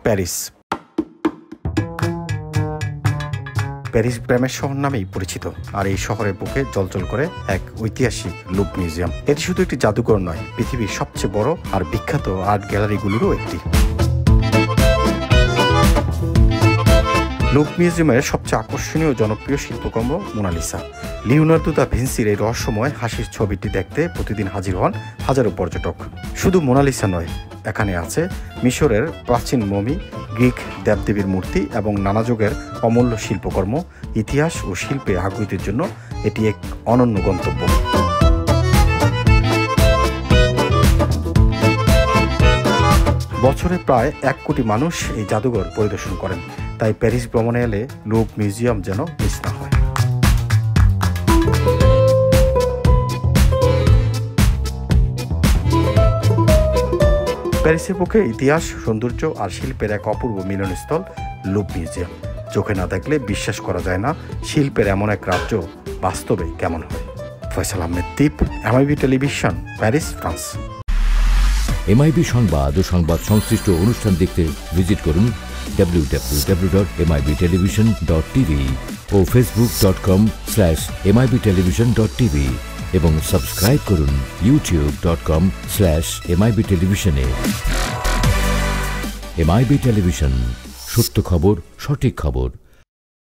Paris. Paris প্রেমের শহর নামেই পরিচিত, আর এই শহরের বুকে জ্বলজ্বল করে এক ঐতিহাসিক লুভ মিউজিয়াম। এটি শুধু একটি জাদুঘর নয়, পৃথিবীর সবচেয়ে বড় আর বিখ্যাত আর্ট গ্যালারিগুলোরও একটি। লুভ মিউজিয়ামের সবচেয়ে আকর্ষণীয় জনপ্রিয় শিল্পকর্ম মোনালিসা। লিওনার্দো দা ভিঞ্চির এই রহস্যময় হাসির ছবিটি দেখতে প্রতিদিন হাজির হন হাজারো পর্যটক। শুধু মোনালিসা নয়, এখানে আছে মিশরের প্রাচীন মমি, গ্রিক দেবদেবীর মূর্তি এবং নানা যুগের অমূল্য শিল্পকর্ম। ইতিহাস ও শিল্পে আগ্রহীদের জন্য এটি এক অনন্য গন্তব্য। বছরে প্রায় 1 কোটি মানুষ এই জাদুঘর পরিদর্শন করেন, তাই প্যারিস ভ্রমণে এলে লুভ মিউজিয়াম যেন মিস না হয়। প্যারিসের বুকে ইতিহাস, সৌন্দর্য আর শিল্পের এক অপূর্ব মিলনস্থল লুভ মিউজিয়াম। চোখে না দেখলে বিশ্বাস করা যায় না শিল্পের এমন এক রাজ্য বাস্তবে কেমন হয়। Faisal Ahmed Dip, MIB television, Paris, France. MIB সংবাদ ও সংবাদ সংশ্লিষ্ট অনুষ্ঠান দেখতে ভিজিট করুন www.mibtelevision.tv ও facebook.com/mibtelevision.tv এবং সাবস্ক্রাইব করুন youtube.com/mibtelevision এ। এমআইবি টেলিভিশন, সত্য খবর, সঠিক খবর।